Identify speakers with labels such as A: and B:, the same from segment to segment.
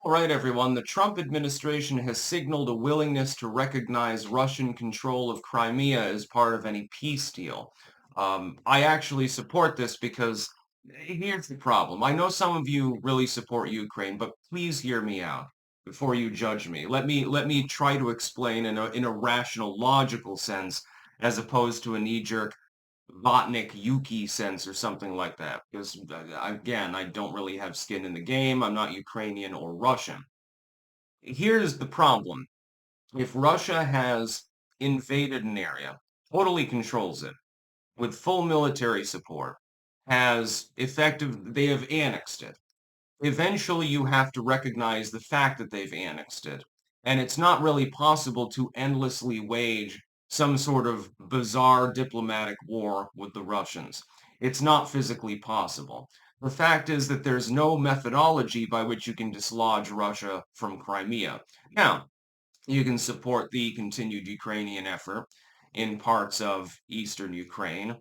A: All right, everyone. The Trump administration has signaled a willingness to recognize Russian control of Crimea as part of any peace deal. I actually support this because here's the problem. I know some of you really support Ukraine, but please hear me out before you judge me. Let me try to explain in a rational, logical sense, as opposed to a knee-jerk Botnik Yuki sense or something like that. Because again, I don't really have skin in the game. I'm not Ukrainian or Russian. Here's the problem. If Russia has invaded an area, totally controls it, with full military support, they have annexed it. Eventually, you have to recognize the fact that they've annexed it. And it's not really possible to endlessly wage some sort of bizarre diplomatic war with the Russians. It's not physically possible. The fact is that there's no methodology by which you can dislodge Russia from Crimea. Now, you can support the continued Ukrainian effort in parts of eastern Ukraine.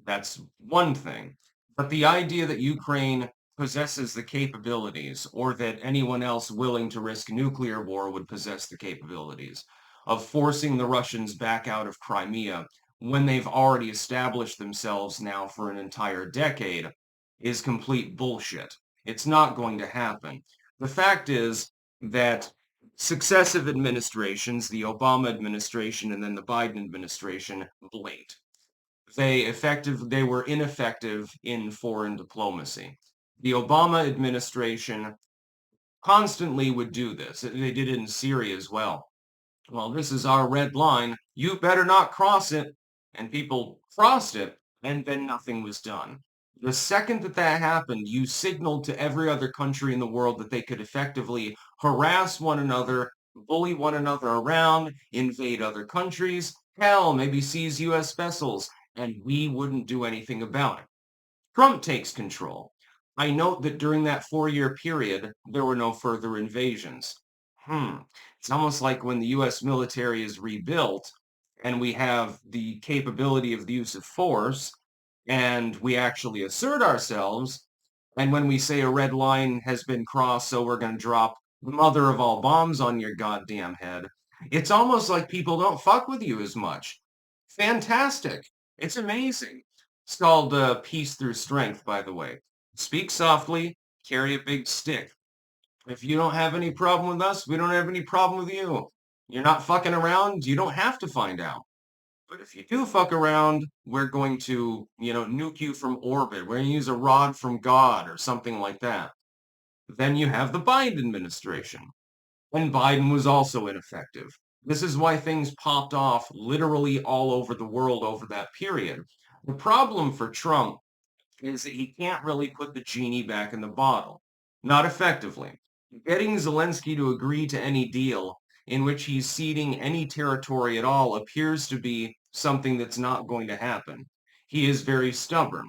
A: That's one thing. But the idea that Ukraine possesses the capabilities, or that anyone else willing to risk nuclear war would possess the capabilities, of forcing the Russians back out of Crimea when they've already established themselves now for an entire decade is complete bullshit. It's not going to happen. The fact is that successive administrations, the Obama administration and then the Biden administration, blinked. They were ineffective in foreign diplomacy. The Obama administration constantly would do this. They did it in Syria as well. Well, this is our red line. You better not cross it. And people crossed it, and then nothing was done. The second that that happened, you signaled to every other country in the world that they could effectively harass one another, bully one another around, invade other countries, hell, maybe seize U.S. vessels, and we wouldn't do anything about it. Trump takes control. I note that during that 4-year period, there were no further invasions. It's almost like when the U.S. military is rebuilt and we have the capability of the use of force and we actually assert ourselves, and when we say a red line has been crossed, so we're going to drop the mother of all bombs on your goddamn head, it's almost like people don't fuck with you as much. Fantastic. It's amazing. It's called Peace Through Strength, by the way. Speak softly, carry a big stick. If you don't have any problem with us, we don't have any problem with you. You're not fucking around, you don't have to find out. But if you do fuck around, we're going to, nuke you from orbit. We're going to use a rod from God or something like that. Then you have the Biden administration. And Biden was also ineffective. This is why things popped off literally all over the world over that period. The problem for Trump is that he can't really put the genie back in the bottle. Not effectively. Getting Zelensky to agree to any deal in which he's ceding any territory at all appears to be something that's not going to happen. He is very stubborn.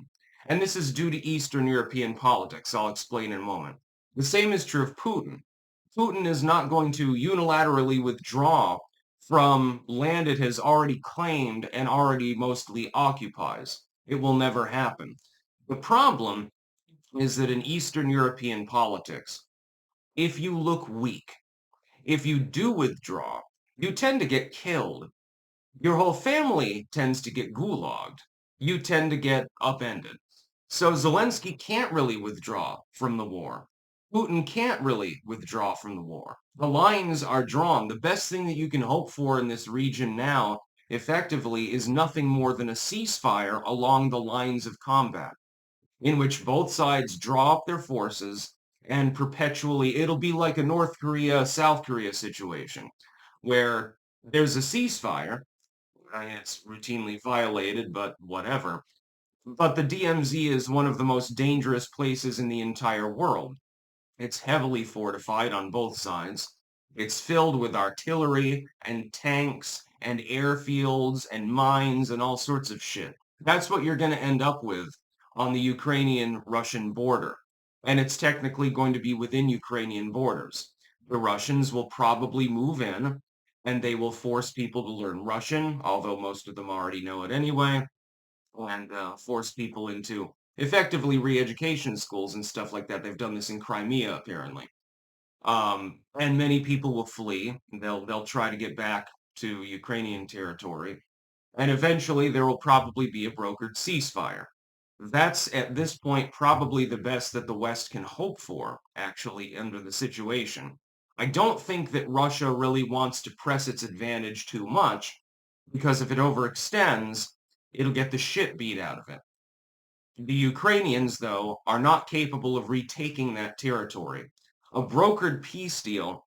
A: And this is due to Eastern European politics. I'll explain in a moment. The same is true of Putin. Putin is not going to unilaterally withdraw from land it has already claimed and already mostly occupies. It will never happen. The problem is that in Eastern European politics, if you look weak, if you do withdraw, you tend to get killed. Your whole family tends to get gulagged. You tend to get upended. So Zelensky can't really withdraw from the war. Putin can't really withdraw from the war. The lines are drawn. The best thing that you can hope for in this region now, effectively, is nothing more than a ceasefire along the lines of combat in which both sides draw up their forces and perpetually, it'll be like a North Korea, South Korea situation where there's a ceasefire. It's routinely violated, but whatever. But the DMZ is one of the most dangerous places in the entire world. It's heavily fortified on both sides. It's filled with artillery and tanks and airfields and mines and all sorts of shit. That's what you're going to end up with on the Ukrainian-Russian border. And it's technically going to be within Ukrainian borders. The Russians will probably move in and they will force people to learn Russian, although most of them already know it anyway, and force people into effectively re-education schools and stuff like that. They've done this in Crimea, apparently. And many people will flee. They'll try to get back to Ukrainian territory, and eventually there will probably be a brokered ceasefire. That's at this point probably the best that the West can hope for, actually, under the situation. I don't think that Russia really wants to press its advantage too much, because if it overextends, it'll get the shit beat out of it. The Ukrainians, though, are not capable of retaking that territory. A brokered peace deal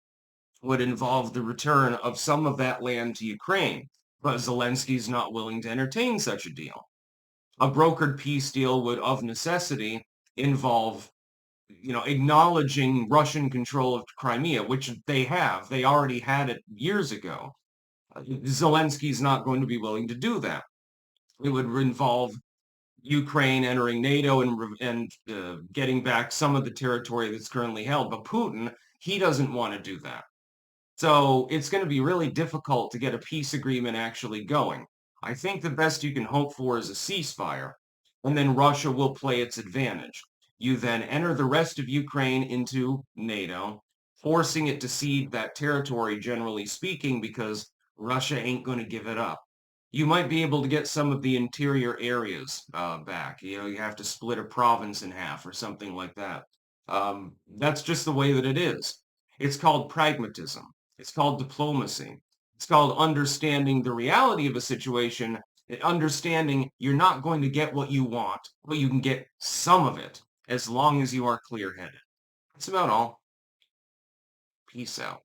A: would involve the return of some of that land to Ukraine, but Zelensky's not willing to entertain such a deal. A brokered peace deal would, of necessity, involve, acknowledging Russian control of Crimea, which they have. They already had it years ago. Zelensky's not going to be willing to do that. It would involve Ukraine entering NATO and getting back some of the territory that's currently held. But Putin, he doesn't want to do that. So it's going to be really difficult to get a peace agreement actually going. I think the best you can hope for is a ceasefire, and then Russia will play its advantage. You then enter the rest of Ukraine into NATO, forcing it to cede that territory, generally speaking, because Russia ain't going to give it up. You might be able to get some of the interior areas back. You have to split a province in half or something like that. That's just the way that it is. It's called pragmatism. It's called diplomacy. It's called understanding the reality of a situation, and understanding you're not going to get what you want, but you can get some of it as long as you are clear-headed. That's about all. Peace out.